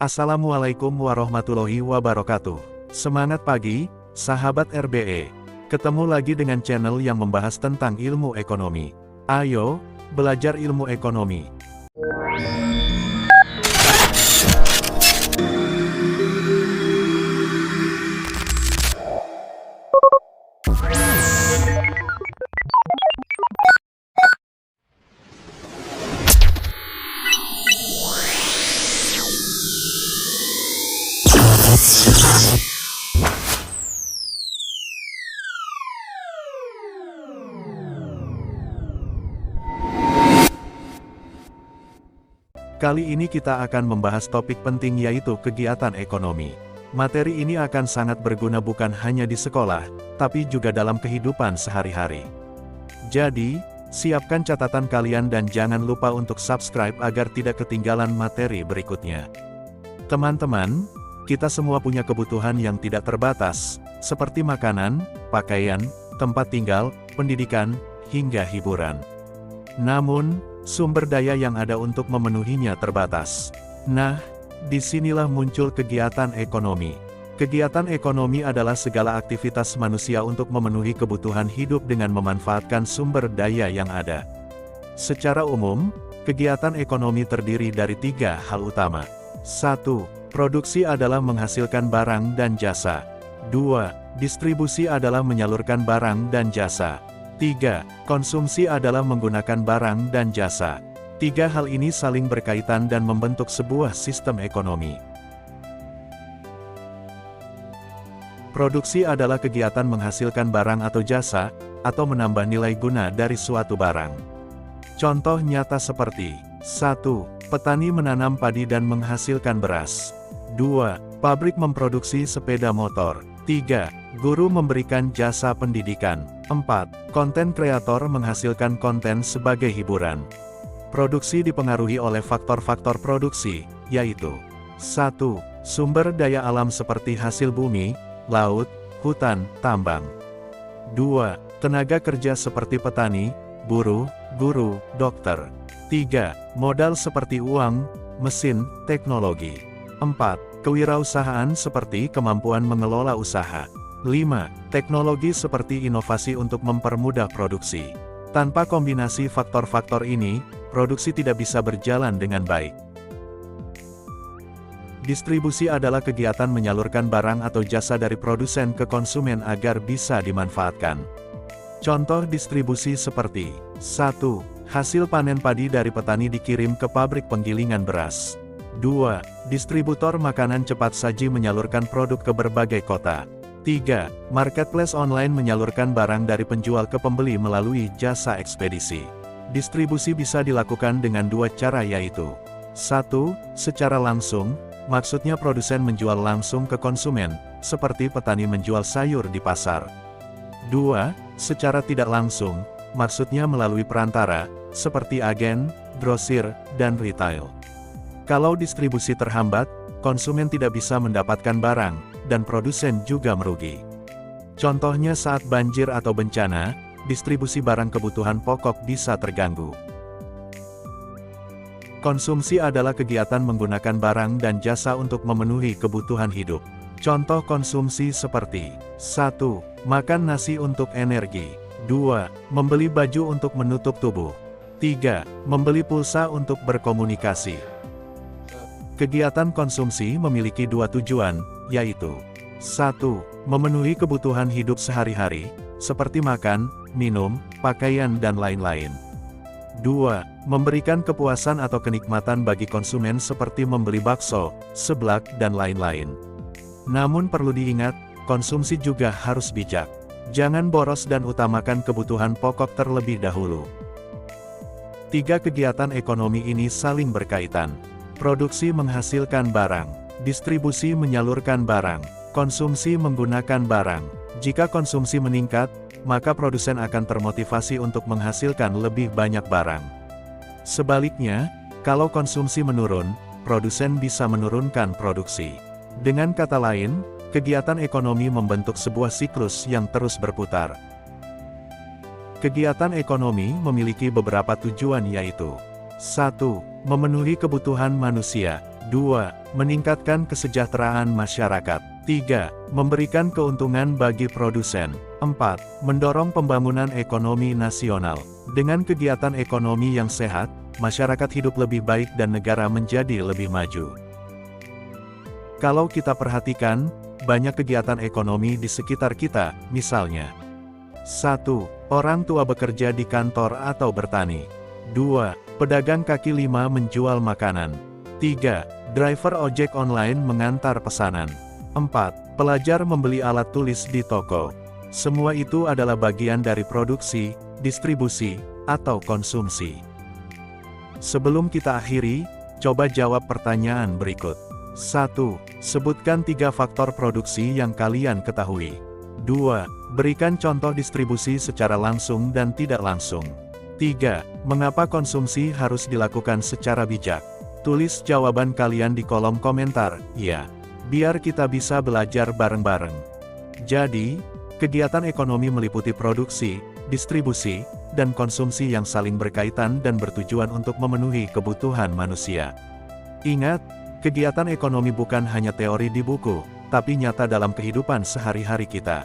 Assalamualaikum warahmatullahi wabarakatuh. Semangat pagi, sahabat RBE. Ketemu lagi dengan channel yang membahas tentang ilmu ekonomi. Ayo, belajar ilmu ekonomi. Kali ini kita akan membahas topik penting yaitu kegiatan ekonomi. Materi ini akan sangat berguna bukan hanya di sekolah, tapi juga dalam kehidupan sehari-hari. Jadi, siapkan catatan kalian dan jangan lupa untuk subscribe agar tidak ketinggalan materi berikutnya. Teman-teman, kita semua punya kebutuhan yang tidak terbatas, seperti makanan, pakaian, tempat tinggal, pendidikan, hingga hiburan. Namun, sumber daya yang ada untuk memenuhinya terbatas. Nah, disinilah muncul kegiatan ekonomi. Kegiatan ekonomi adalah segala aktivitas manusia untuk memenuhi kebutuhan hidup dengan memanfaatkan sumber daya yang ada. Secara umum, kegiatan ekonomi terdiri dari 3 hal utama. 1. Produksi adalah menghasilkan barang dan jasa. 2. Distribusi adalah menyalurkan barang dan jasa. 3. Konsumsi adalah menggunakan barang dan jasa. 3 hal ini saling berkaitan dan membentuk sebuah sistem ekonomi. Produksi adalah kegiatan menghasilkan barang atau jasa, atau menambah nilai guna dari suatu barang. Contoh nyata seperti 1. Petani menanam padi dan menghasilkan beras. 2. Pabrik memproduksi sepeda motor. 3. Guru memberikan jasa pendidikan. 4. Konten kreator menghasilkan konten sebagai hiburan. Produksi dipengaruhi oleh faktor-faktor produksi, yaitu 1. Sumber daya alam seperti hasil bumi, laut, hutan, tambang. 2. Tenaga kerja seperti petani, buruh, guru, dokter. 3. Modal seperti uang, mesin, teknologi. 4. Kewirausahaan seperti kemampuan mengelola usaha. 5. Teknologi seperti inovasi untuk mempermudah produksi. Tanpa kombinasi faktor-faktor ini, produksi tidak bisa berjalan dengan baik. Distribusi adalah kegiatan menyalurkan barang atau jasa dari produsen ke konsumen agar bisa dimanfaatkan. Contoh distribusi seperti 1. Hasil panen padi dari petani dikirim ke pabrik penggilingan beras. 2. Distributor makanan cepat saji menyalurkan produk ke berbagai kota. 3. Marketplace online menyalurkan barang dari penjual ke pembeli melalui jasa ekspedisi. Distribusi bisa dilakukan dengan 2 cara yaitu 1. Secara langsung, maksudnya produsen menjual langsung ke konsumen, seperti petani menjual sayur di pasar. 2. Secara tidak langsung, maksudnya melalui perantara, seperti agen, grosir, dan retail. Kalau distribusi terhambat, konsumen tidak bisa mendapatkan barang, dan produsen juga merugi. Contohnya saat banjir atau bencana, distribusi barang kebutuhan pokok bisa terganggu. Konsumsi adalah kegiatan menggunakan barang dan jasa untuk memenuhi kebutuhan hidup. Contoh konsumsi seperti 1. Makan nasi untuk energi. 2. Membeli baju untuk menutup tubuh. 3. Membeli pulsa untuk berkomunikasi. Kegiatan konsumsi memiliki 2 tujuan, yaitu 1. Memenuhi kebutuhan hidup sehari-hari, seperti makan, minum, pakaian dan lain-lain. 2. Memberikan kepuasan atau kenikmatan bagi konsumen seperti membeli bakso, seblak, dan lain-lain. Namun perlu diingat, konsumsi juga harus bijak. Jangan boros dan utamakan kebutuhan pokok terlebih dahulu. 3 kegiatan ekonomi ini saling berkaitan. Produksi menghasilkan barang, distribusi menyalurkan barang, konsumsi menggunakan barang. Jika konsumsi meningkat, maka produsen akan termotivasi untuk menghasilkan lebih banyak barang. Sebaliknya, kalau konsumsi menurun, produsen bisa menurunkan produksi. Dengan kata lain, kegiatan ekonomi membentuk sebuah siklus yang terus berputar. Kegiatan ekonomi memiliki beberapa tujuan yaitu 1. Memenuhi kebutuhan manusia. 2. Meningkatkan kesejahteraan masyarakat. 3. Memberikan keuntungan bagi produsen. 4. Mendorong pembangunan ekonomi nasional. Dengan kegiatan ekonomi yang sehat, masyarakat hidup lebih baik dan negara menjadi lebih maju. Kalau kita perhatikan, banyak kegiatan ekonomi di sekitar kita, misalnya 1. Orang tua bekerja di kantor atau bertani. 2. Pedagang kaki lima menjual makanan. 3. Driver ojek online mengantar pesanan. 4. Pelajar membeli alat tulis di toko. Semua itu adalah bagian dari produksi, distribusi, atau konsumsi. Sebelum kita akhiri, coba jawab pertanyaan berikut. 1. Sebutkan 3 faktor produksi yang kalian ketahui. 2. Berikan contoh distribusi secara langsung dan tidak langsung. 3. Mengapa konsumsi harus dilakukan secara bijak? Tulis jawaban kalian di kolom komentar, ya. Biar kita bisa belajar bareng-bareng. Jadi, kegiatan ekonomi meliputi produksi, distribusi, dan konsumsi yang saling berkaitan dan bertujuan untuk memenuhi kebutuhan manusia. Ingat, kegiatan ekonomi bukan hanya teori di buku, tapi nyata dalam kehidupan sehari-hari kita.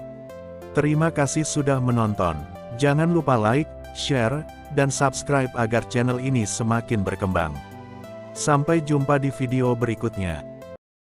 Terima kasih sudah menonton. Jangan lupa like, share, dan subscribe agar channel ini semakin berkembang. Sampai jumpa di video berikutnya.